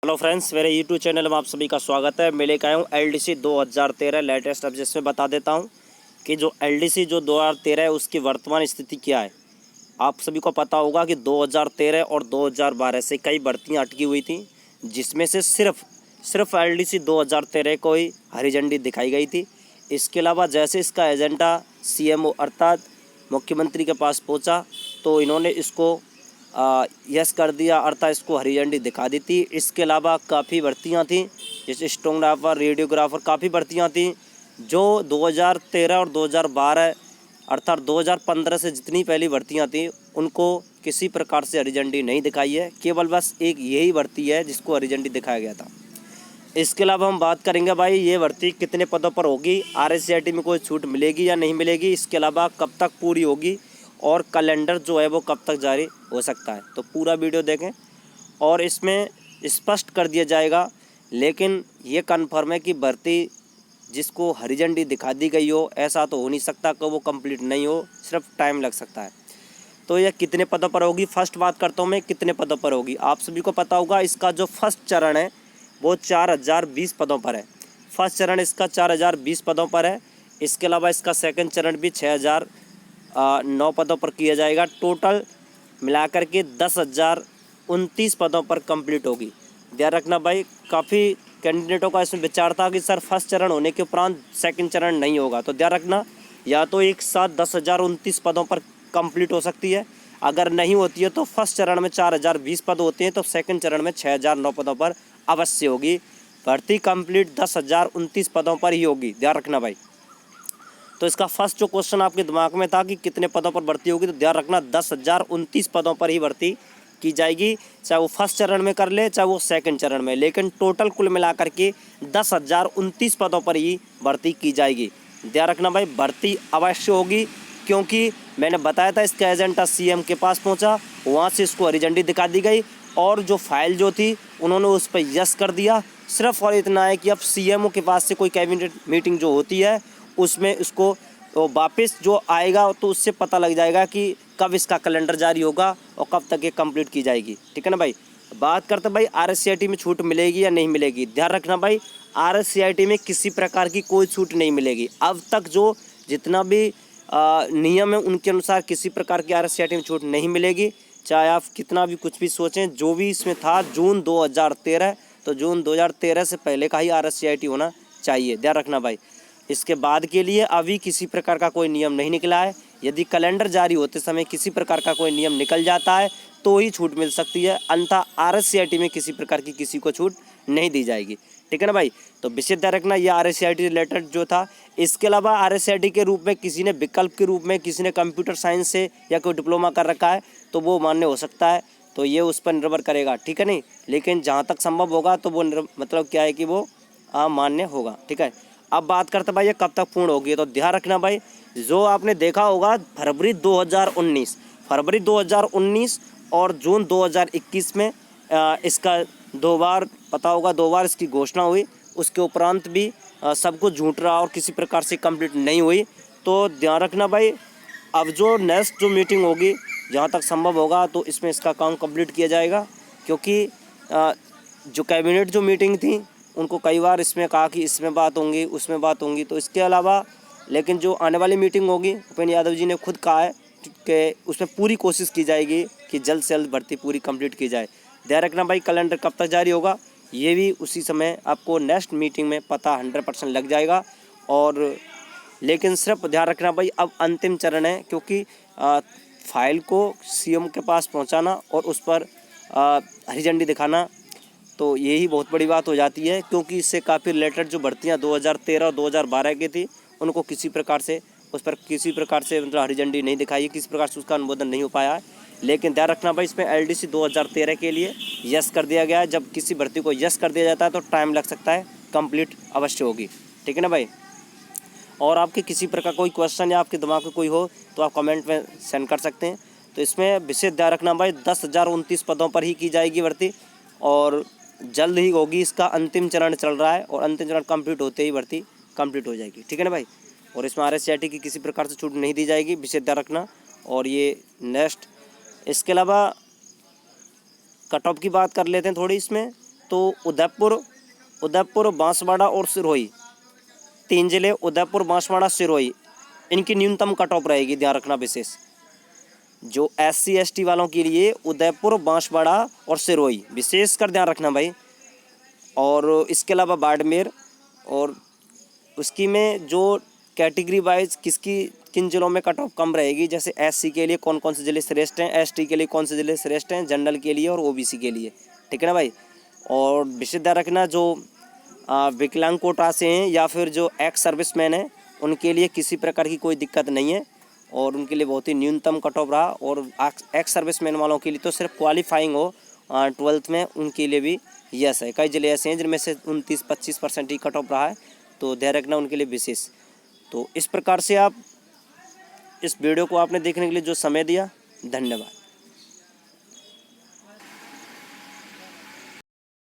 Hello friends, मेरे YouTube channel में आप सभी का स्वागत है। मैं लेकर आया हूँ LDC 2013 लेटेस्ट। अब जिसमें बता देता हूँ कि जो LDC जो 2013 है उसकी वर्तमान स्थिति क्या है। आप सभी को पता होगा कि 2013 और 2012 से कई भर्तियाँ अटकी हुई थी, जिसमें से सिर्फ LDC 2013 को ही हरी झंडी दिखाई गई थी। इसके अलावा जैसे इसका एजेंडा CMO अर्थात मुख्यमंत्री के पास पहुँचा तो इन्होंने इसको यस कर दिया, अर्थात इसको हरी झंडी दिखा दी थी। इसके अलावा काफ़ी भर्तियां थीं, जैसे स्टेनोग्राफर, रेडियोग्राफर, काफ़ी भर्तियां थीं जो 2013 और 2012 अर्थात 2015 से जितनी पहली भर्तियां थीं उनको किसी प्रकार से हरी झंडी नहीं दिखाई है। केवल बस एक यही भर्ती है जिसको हरी झंडी दिखाया गया था। इसके अलावा हम बात करेंगे भाई ये भर्ती कितने पदों पर होगी, RSCIT में कोई छूट मिलेगी या नहीं मिलेगी, इसके अलावा कब तक पूरी होगी और कैलेंडर जो है वो कब तक जारी हो सकता है। तो पूरा वीडियो देखें और इसमें स्पष्ट कर दिया जाएगा। लेकिन ये कन्फर्म है कि भर्ती जिसको हरी झंडी दिखा दी गई हो ऐसा तो हो नहीं सकता कि वो कंप्लीट नहीं हो, सिर्फ टाइम लग सकता है। तो यह कितने पदों पर होगी, फर्स्ट बात करता हूँ मैं कितने पदों पर होगी। आप सभी को पता होगा इसका जो फर्स्ट चरण है वो 4020 पदों पर है। फर्स्ट चरण इसका 4020 पदों पर है। इसके अलावा इसका सेकंड चरण भी 6009 पदों पर किया जाएगा। टोटल मिलाकर के 10,029 पदों पर कंप्लीट होगी। ध्यान रखना भाई, काफ़ी कैंडिडेटों का इसमें विचार था कि सर फर्स्ट चरण होने के उपरांत सेकंड चरण नहीं होगा। तो ध्यान रखना, या तो एक साथ 10,029 पदों पर कंप्लीट हो सकती है। अगर नहीं होती है तो फर्स्ट चरण में 4020 पद होते हैं तो सेकंड चरण में 6009 पदों पर अवश्य होगी। भर्ती कंप्लीट 10,029 पदों पर ही होगी, ध्यान रखना भाई। तो इसका फर्स्ट जो क्वेश्चन आपके दिमाग में था कि कितने पदों पर भर्ती होगी, तो ध्यान रखना 10,029 पदों पर ही भर्ती की जाएगी, चाहे वो फर्स्ट चरण में कर ले चाहे वो सेकंड चरण में। लेकिन टोटल कुल मिलाकर के 10,029 पदों पर ही भर्ती की जाएगी। ध्यान रखना भाई, भर्ती अवश्य होगी क्योंकि मैंने बताया था इसका एजेंडा CM के पास पहुंचा, वहां से इसको हरी झंडी दिखा दी गई और जो फाइल जो थी उन्होंने उस पर यस कर दिया। सिर्फ और इतना है कि अब CMO के पास से कोई कैबिनेट मीटिंग जो होती है उसमें इसको तो वापस जो आएगा तो उससे पता लग जाएगा कि कब इसका कैलेंडर जारी होगा और कब तक ये कंप्लीट की जाएगी। ठीक है ना भाई। बात करते भाई RSCIT में छूट मिलेगी या नहीं मिलेगी। ध्यान रखना भाई, RSCIT में किसी प्रकार की कोई छूट नहीं मिलेगी। अब तक जो जितना भी नियम है उनके अनुसार किसी प्रकार की RSCIT में छूट नहीं मिलेगी। चाहे आप कितना भी कुछ भी सोचें, जो भी इसमें था जून 2013, तो जून 2013 से पहले का ही RSCIT होना चाहिए। ध्यान रखना भाई, इसके बाद के लिए अभी किसी प्रकार का कोई नियम नहीं निकला है। यदि कैलेंडर जारी होते समय किसी प्रकार का कोई नियम निकल जाता है तो ही छूट मिल सकती है, अन्यथा RSCIT में किसी प्रकार की किसी को छूट नहीं दी जाएगी। ठीक है ना भाई। तो विशेष ध्यान रखना, ये RSCIT रिलेटेड जो था। इसके अलावा RSCIT के रूप में किसी ने विकल्प के रूप में किसी ने कंप्यूटर साइंस से या कोई डिप्लोमा कर रखा है तो वो मान्य हो सकता है, तो ये उस पर निर्भर करेगा। ठीक है नहीं, लेकिन जहाँ तक संभव होगा तो वो मतलब क्या है कि वो मान्य होगा। ठीक है। अब बात करते भाई ये कब तक पूर्ण होगी। तो ध्यान रखना भाई, जो आपने देखा होगा फरवरी 2019 और जून 2021 में इसका 2 बार पता होगा, 2 बार इसकी घोषणा हुई। उसके उपरांत भी सब कुछ झूठ रहा और किसी प्रकार से कंप्लीट नहीं हुई। तो ध्यान रखना भाई, अब जो नेक्स्ट जो मीटिंग होगी जहाँ तक संभव होगा तो इसमें इसका काम कंप्लीट किया जाएगा, क्योंकि जो कैबिनेट जो मीटिंग थी उनको कई बार इसमें कहा कि इसमें बात होंगी उसमें बात होंगी। तो इसके अलावा लेकिन जो आने वाली मीटिंग होगी भूपेंद्र यादव जी ने खुद कहा है कि उसमें पूरी कोशिश की जाएगी कि जल्द से जल्द भर्ती पूरी कंप्लीट की जाए। ध्यान रखना भाई, कैलेंडर कब तक जारी होगा ये भी उसी समय आपको नेक्स्ट मीटिंग में पता 100% लग जाएगा। और लेकिन सिर्फ ध्यान रखना भाई, अब अंतिम चरण है, क्योंकि फाइल को CM के पास पहुँचाना और उस पर हरी झंडी दिखाना तो यही बहुत बड़ी बात हो जाती है, क्योंकि इससे काफ़ी रिलेटेड जो भर्तियाँ 2013 और 2012 की थी उनको किसी प्रकार से उस पर किसी प्रकार से मतलब हरी झंडी नहीं दिखाई है, किसी प्रकार से उसका अनुमोदन नहीं हो पाया है। लेकिन ध्यान रखना भाई, इसमें LDC 2013 के लिए यस कर दिया गया है। जब किसी भर्ती को यस कर दिया जाता है तो टाइम लग सकता है, कंप्लीट अवश्य होगी। ठीक है ना भाई। और आपके किसी प्रकार कोई क्वेश्चन या आपके दिमाग में कोई हो तो आप कमेंट में सेंड कर सकते हैं। तो इसमें विशेष ध्यान रखना भाई, 10,029 पदों पर ही की जाएगी भर्ती और जल्द ही होगी। इसका अंतिम चरण चल रहा है और अंतिम चरण कंप्लीट होते ही भर्ती कंप्लीट हो जाएगी। ठीक है ना भाई। और इसमें RSCIT की किसी प्रकार से छूट नहीं दी जाएगी, विशेष ध्यान रखना। और ये नेक्स्ट इसके अलावा कट ऑफ की बात कर लेते हैं थोड़ी। इसमें तो उदयपुर बांसवाड़ा और सिरोही, 3 जिले उदयपुर बांसवाड़ा सिरोही, इनकी न्यूनतम कट ऑफ रहेगी, ध्यान रखना विशेष। जो SC ST वालों के लिए उदयपुर बांसवाड़ा और सिरोही विशेष कर ध्यान रखना भाई। और इसके अलावा बाड़मेर, और उसकी में जो कैटेगरी वाइज किन जिलों में कट ऑफ कम रहेगी, जैसे SC के लिए कौन कौन से जिले श्रेष्ठ हैं, ST के लिए कौन से जिले श्रेष्ठ हैं, जनरल के लिए और OBC के लिए, ठीक है ना भाई। और विशेष ध्यान रखना जो विकलांग कोटा से हैं या फिर जो एक्स सर्विसमैन हैं उनके लिए किसी प्रकार की कोई दिक्कत नहीं है, और उनके लिए बहुत ही न्यूनतम कट ऑफ रहा। और एक्स सर्विसमैन वालों के लिए तो सिर्फ क्वालिफाइंग हो 12th में, उनके लिए भी यस है। कई जिले ऐसे हैं जिनमें से 29-25% ही कट ऑफ रहा है, तो ध्यान रखना उनके लिए विशेष। तो इस प्रकार से आप इस वीडियो को आपने देखने के लिए जो समय दिया, धन्यवाद।